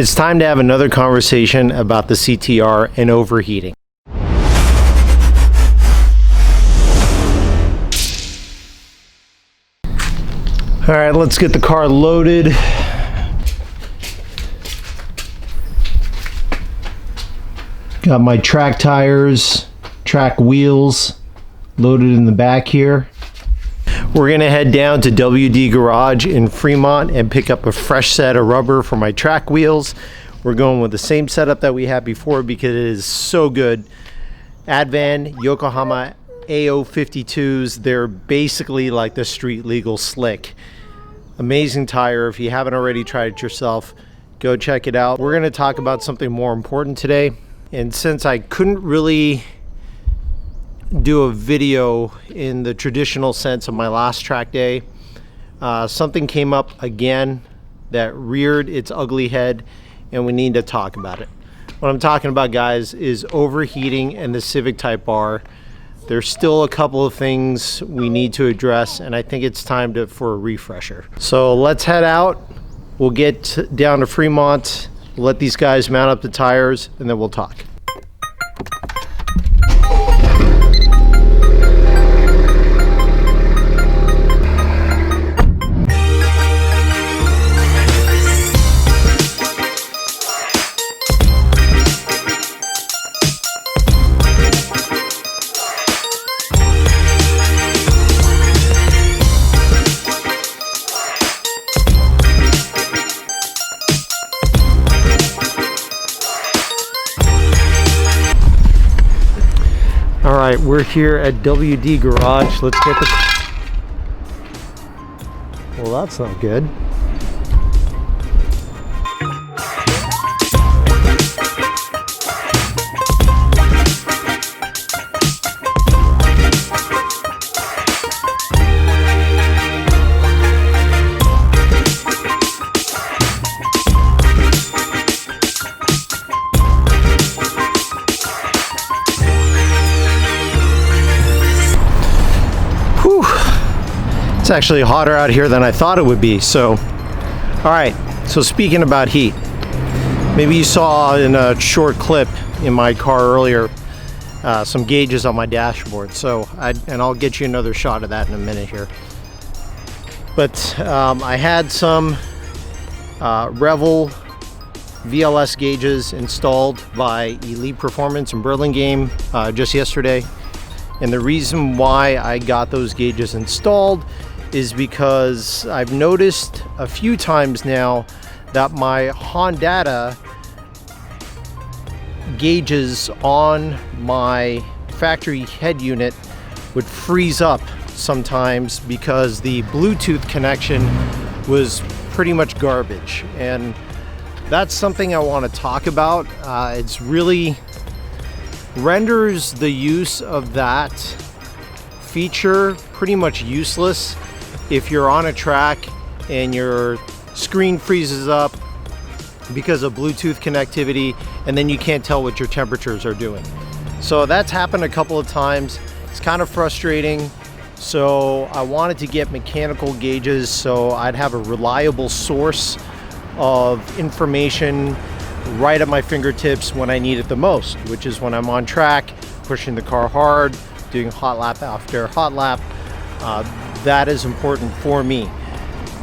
It's time to have another conversation about the CTR and overheating. All right, let's get the car loaded. Got my track tires, track wheels loaded in the back here. We're gonna head down to WD Garage in Fremont and pick up a fresh set of rubber for my track wheels. We're going with the same setup that we had before because it is so good. Advan Yokohama AO52s, they're basically like the street legal slick. Amazing tire. If you haven't already tried it yourself, go check it out. We're gonna talk about something more important today. And since I couldn't really do a video in the traditional sense of my last track day, something came up again that reared its ugly head and we need to talk about it. What I'm talking about, guys, is overheating and the Civic Type R. There's still a couple of things we need to address, and I think it's time for a refresher. So let's head out. We'll get down to Fremont, let these guys mount up the tires, and then we'll talk. All right, we're here at WD Garage. Let's get the... Well, that's not good. It's actually hotter out here than I thought it would be. So, all right, so speaking about heat, maybe you saw in a short clip in my car earlier some gauges on my dashboard. So, and I'll get you another shot of that in a minute here. But I had some Revel VLS gauges installed by Elite Performance in Burlingame just yesterday. And the reason why I got those gauges installed is because I've noticed a few times now that my Honda gauges on my factory head unit would freeze up sometimes because the Bluetooth connection was pretty much garbage. And that's something I want to talk about. It's really renders the use of that feature pretty much useless if you're on a track and your screen freezes up because of Bluetooth connectivity and then you can't tell what your temperatures are doing. So that's happened a couple of times. It's kind of frustrating. So I wanted to get mechanical gauges so I'd have a reliable source of information right at my fingertips when I need it the most, which is when I'm on track, pushing the car hard, doing hot lap after hot lap. That is important for me.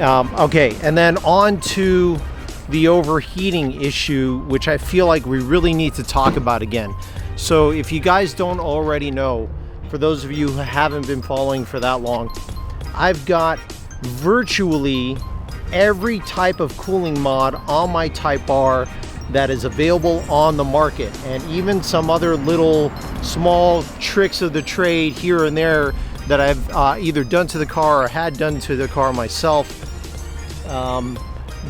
Okay, and then on to the overheating issue, which I feel like we really need to talk about again. So if you guys don't already know, for those of you who haven't been following for that long, I've got virtually every type of cooling mod on my Type R that is available on the market, and even some other little small tricks of the trade here and there that I've either done to the car or had done to the car myself,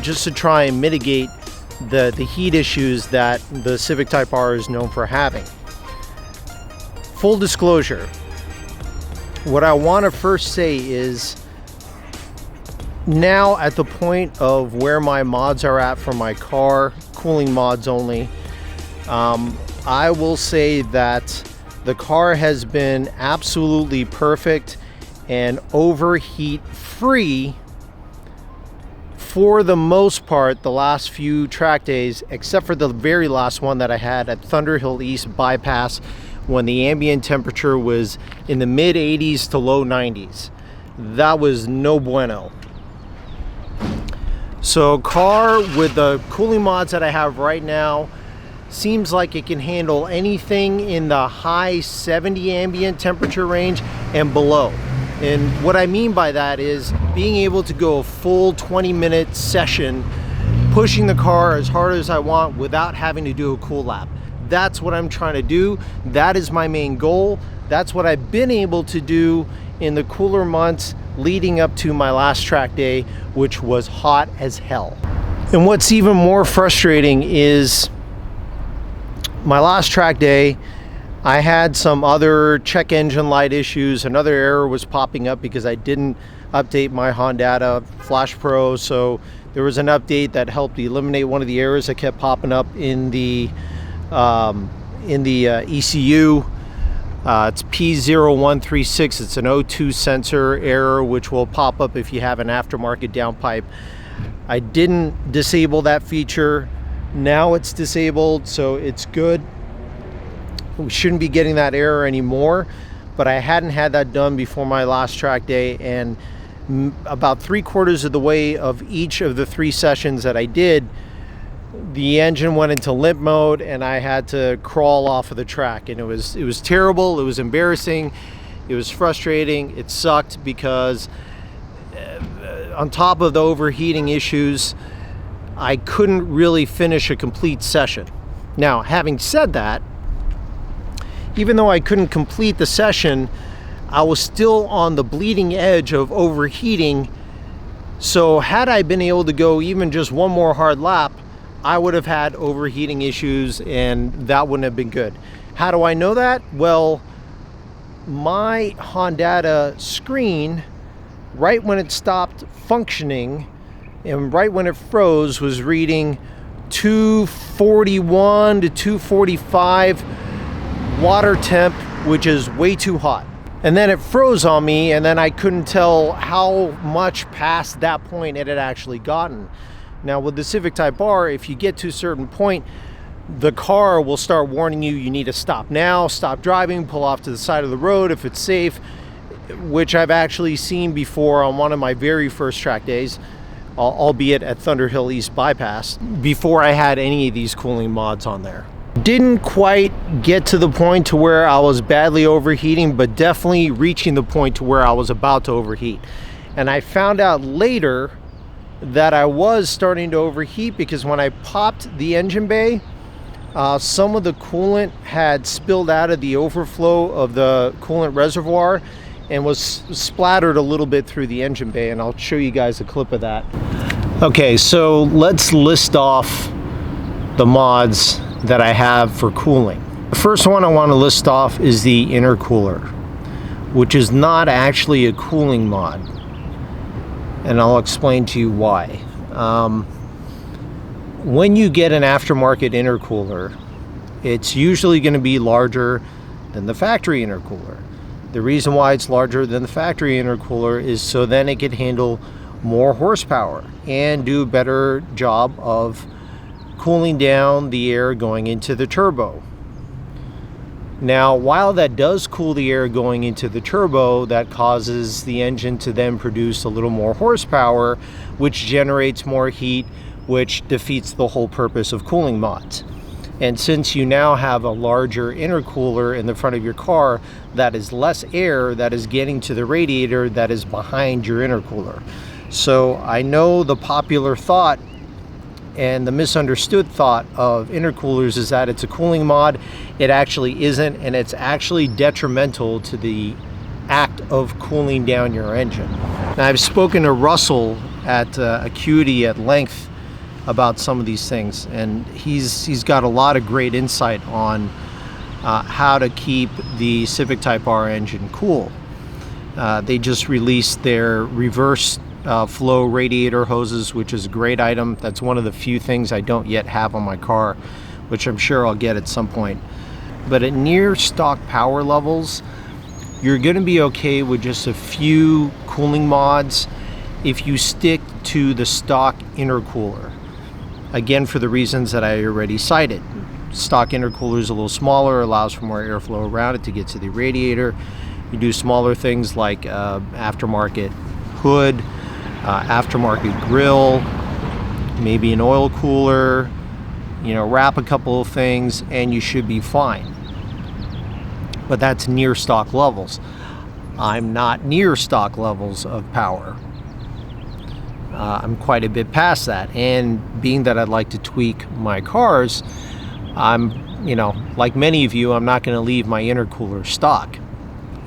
just to try and mitigate the heat issues that the Civic Type R is known for having. Full disclosure, what I want to first say is, now at the point of where my mods are at for my car, cooling mods only, I will say that the car has been absolutely perfect and overheat free For the most part, the last few track days, except for the very last one that I had at Thunderhill East bypass, when the ambient temperature was in the mid 80s to low 90s, that was no bueno. So car with the cooling mods that I have right now seems like it can handle anything in the high 70 ambient temperature range and below. And what I mean by that is being able to go a full 20-minute session pushing the car as hard as I want without having to do a cool lap. That's what I'm trying to do. That is my main goal. That's what I've been able to do in the cooler months leading up to my last track day, which was hot as hell. And what's even more frustrating is my last track day, I had some other check engine light issues. Another error was popping up because I didn't update my Honda Flash Pro. So there was an update that helped eliminate one of the errors that kept popping up in the ECU. It's P0136. It's an O2 sensor error, which will pop up if you have an aftermarket downpipe. I didn't disable that feature. Now it's disabled, so it's good. We shouldn't be getting that error anymore, but I hadn't had that done before my last track day, and about 3/4 of the way of each of the 3 sessions that I did, the engine went into limp mode and I had to crawl off of the track, and it was terrible. It was embarrassing. It was frustrating. It sucked because on top of the overheating issues, I couldn't really finish a complete session. Now, having said that, even though I couldn't complete the session, I was still on the bleeding edge of overheating. So had I been able to go even just one more hard lap, I would have had overheating issues, and that wouldn't have been good. How do I know that? Well, my Honda screen, right when it stopped functioning and right when it froze, was reading 241 to 245 water temp, which is way too hot. And then it froze on me, and then I couldn't tell how much past that point it had actually gotten. Now with the Civic Type R, if you get to a certain point, the car will start warning you, you need to stop now, stop driving, pull off to the side of the road if it's safe, which I've actually seen before on one of my very first track days, albeit at Thunderhill East bypass, before I had any of these cooling mods on there. Didn't quite get to the point to where I was badly overheating, but definitely reaching the point to where I was about to overheat. And I found out later that I was starting to overheat because when I popped the engine bay, some of the coolant had spilled out of the overflow of the coolant reservoir and was splattered a little bit through the engine bay, and I'll show you guys a clip of that. Okay, so let's list off the mods that I have for cooling. The first one I want to list off is the intercooler, which is not actually a cooling mod, and I'll explain to you why. When you get an aftermarket intercooler, it's usually going to be larger than the factory intercooler. The reason why it's larger than the factory intercooler is so then it can handle more horsepower and do a better job of cooling down the air going into the turbo. Now, while that does cool the air going into the turbo, that causes the engine to then produce a little more horsepower, which generates more heat, which defeats the whole purpose of cooling mods. And since you now have a larger intercooler in the front of your car, that is less air that is getting to the radiator that is behind your intercooler. So I know the popular thought and the misunderstood thought of intercoolers is that it's a cooling mod. It actually isn't, and it's actually detrimental to the act of cooling down your engine. Now, I've spoken to Russell at Acuity at length about some of these things, and he's got a lot of great insight on how to keep the Civic Type R engine cool. They just released their reverse flow radiator hoses, which is a great item. That's one of the few things I don't yet have on my car, which I'm sure I'll get at some point. But at near stock power levels, you're going to be okay with just a few cooling mods if you stick to the stock intercooler. Again, for the reasons that I already cited. Stock intercooler is a little smaller, allows for more airflow around it to get to the radiator. You do smaller things like aftermarket hood, aftermarket grill, maybe an oil cooler, you know, wrap a couple of things and you should be fine. But that's near stock levels. I'm not near stock levels of power. I'm quite a bit past that, and being that I'd like to tweak my cars, I'm, you know, like many of you, I'm not going to leave my intercooler stock,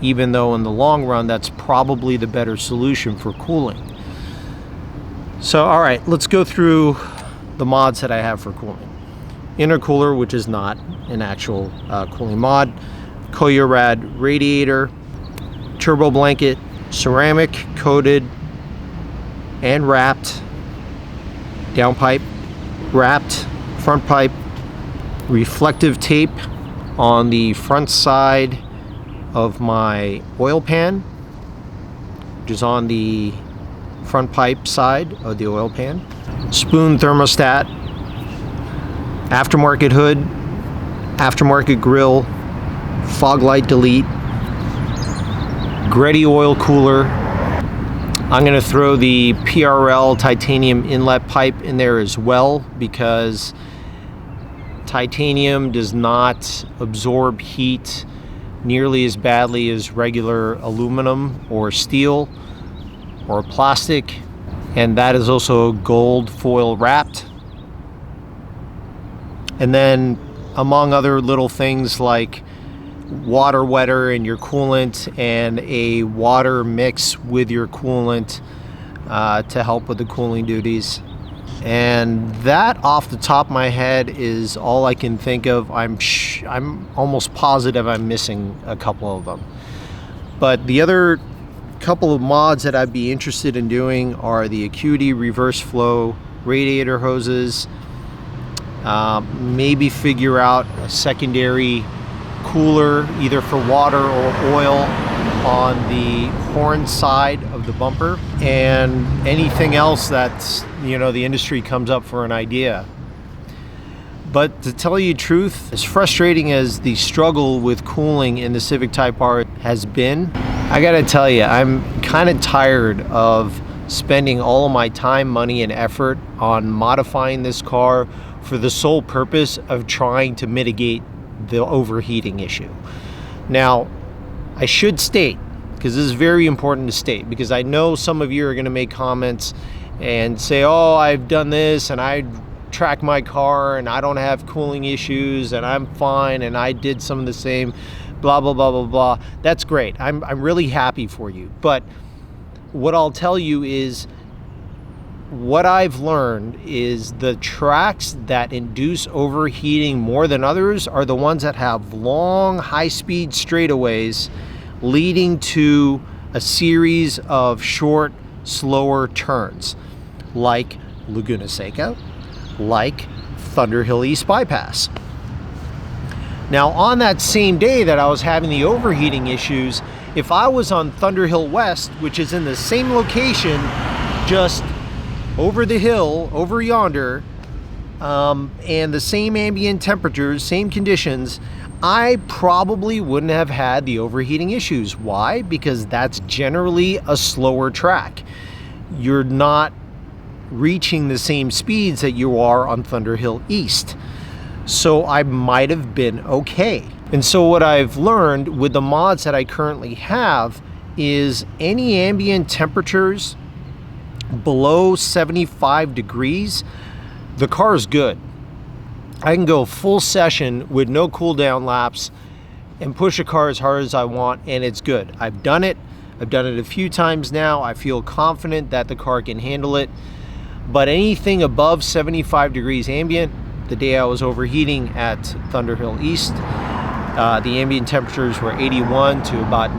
even though in the long run that's probably the better solution for cooling. So all right, let's go through the mods that I have for cooling. Intercooler, which is not an actual cooling mod. Koyorad radiator, turbo blanket, ceramic coated and wrapped, downpipe, wrapped, front pipe, reflective tape on the front side of my oil pan, which is on the front pipe side of the oil pan, spoon thermostat, aftermarket hood, aftermarket grill, fog light delete, Greddy oil cooler. I'm going to throw the PRL titanium inlet pipe in there as well, because titanium does not absorb heat nearly as badly as regular aluminum or steel or plastic, and that is also gold foil wrapped. And then among other little things like water wetter in your coolant and a water mix with your coolant to help with the cooling duties. And that, off the top of my head, is all I can think of. I'm almost positive I'm missing a couple of them. But the other couple of mods that I'd be interested in doing are the Acuity reverse flow radiator hoses. Maybe figure out a secondary cooler either for water or oil on the horn side of the bumper, and anything else that's, you know, the industry comes up for an idea. But to tell you the truth, as frustrating as the struggle with cooling in the Civic Type R has been, I gotta tell you, I'm kind of tired of spending all of my time, money, and effort on modifying this car for the sole purpose of trying to mitigate the overheating issue. Now, I should state, because this is very important to state, because I know some of you are going to make comments and say, oh, I've done this and I track my car and I don't have cooling issues and I'm fine and I did some of the same, blah, blah, blah, blah, blah. That's great. I'm really happy for you. But what I'll tell you is, what I've learned is the tracks that induce overheating more than others are the ones that have long, high-speed straightaways leading to a series of short, slower turns, like Laguna Seca, like Thunderhill East bypass. Now, on that same day that I was having the overheating issues, if I was on Thunderhill West, which is in the same location, just over the hill, over yonder, and the same ambient temperatures, same conditions, I probably wouldn't have had the overheating issues. Why? Because that's generally a slower track. You're not reaching the same speeds that you are on Thunderhill East. So I might have been okay. And so what I've learned with the mods that I currently have is any ambient temperatures below 75 degrees, the car is good. I can go full session with no cool down laps and push a car as hard as I want, and it's good. I've done it. I've done it a few times now. I feel confident that the car can handle it. But anything above 75 degrees ambient, the day I was overheating at Thunderhill East, the ambient temperatures were 81 to about,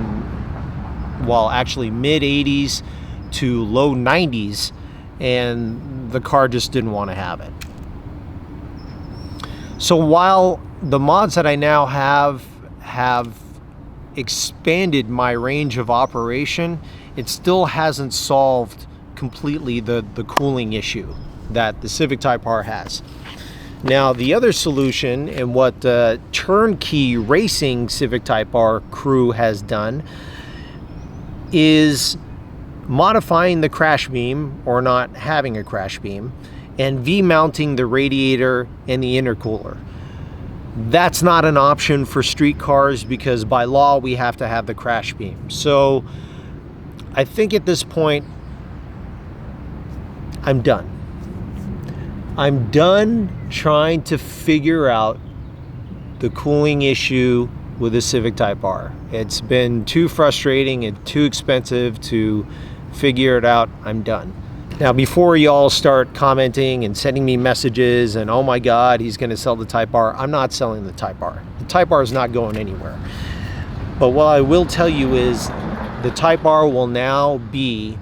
well, actually mid 80s to low 90s, and the car just didn't want to have it. So while the mods that I now have expanded my range of operation, it still hasn't solved completely the cooling issue that the Civic Type R has. Now, the other solution, and what turnkey racing Civic Type R crew has done, is modifying the crash beam, or not having a crash beam, and V-mounting the radiator and the intercooler. That's not an option for street cars because by law we have to have the crash beam. So I think at this point I'm done. I'm done trying to figure out the cooling issue with the Civic Type R. It's been too frustrating and too expensive to figure it out. I'm done. Now, before y'all start commenting and sending me messages and, oh my God, he's gonna sell the Type R, I'm not selling the Type R. The Type R is not going anywhere. But what I will tell you is the Type R will now be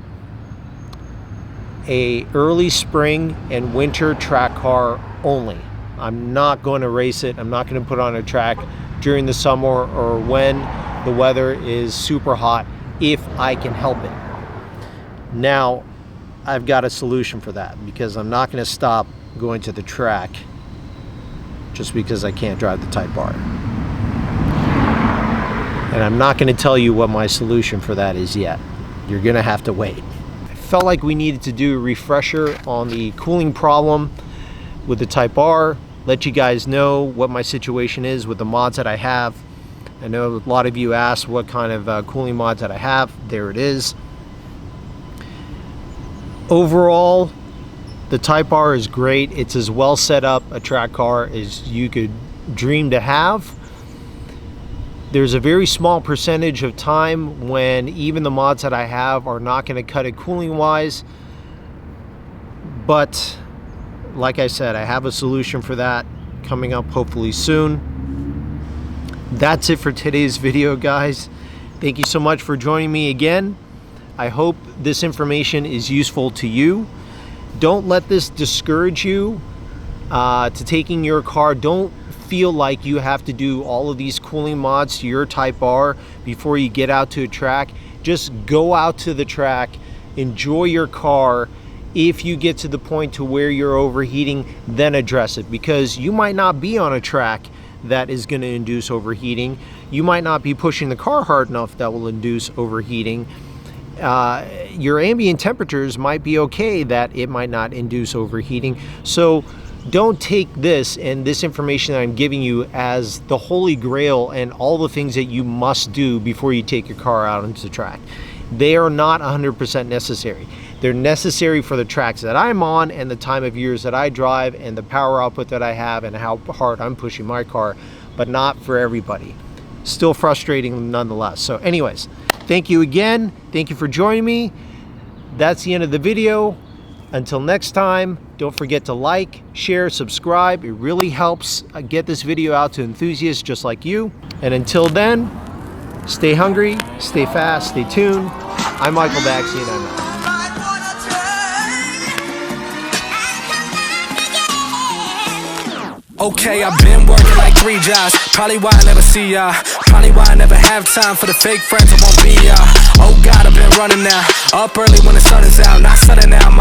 a early spring and winter track car only. I'm not going to race it. I'm not going to put it on a track during the summer or when the weather is super hot, if I can help it. Now, I've got a solution for that, because I'm not going to stop going to the track just because I can't drive the Type R. And I'm not going to tell you what my solution for that is yet. You're going to have to wait. I felt like we needed to do a refresher on the cooling problem with the Type R, let you guys know what my situation is with the mods that I have. I know a lot of you asked what kind of cooling mods that I have. There it is. Overall, the Type R is great. It's as well set up a track car as you could dream to have. There's a very small percentage of time when even the mods that I have are not going to cut it cooling wise, but like I said, I have a solution for that coming up hopefully soon. That's it for today's video, guys. Thank you so much for joining me again. I hope this information is useful to you. Don't let this discourage you to taking your car. Don't feel like you have to do all of these cooling mods to your Type R before you get out to a track. Just go out to the track, enjoy your car. If you get to the point to where you're overheating, then address it, because you might not be on a track that is going to induce overheating. You might not be pushing the car hard enough that will induce overheating. Your ambient temperatures might be okay, that it might not induce overheating. So don't take this and this information that I'm giving you as the holy grail and all the things that you must do before you take your car out into the track. They are not 100% necessary. They're necessary for the tracks that I'm on and the time of years that I drive and the power output that I have and how hard I'm pushing my car, but not for everybody. Still frustrating nonetheless. So anyways, thank you again. Thank you for joining me. That's the end of the video. Until next time, don't forget to like, share, subscribe. It really helps get this video out to enthusiasts just like you. And until then, stay hungry, stay fast, stay tuned. I'm Michael Baxi, and I'm out. Okay, I've been working like 3 jobs. Probably why I never see ya. Probably why I never have time for the fake friends. I won't be ya. Oh God, I've been running now. Up early when the sun is out. Not sunning out.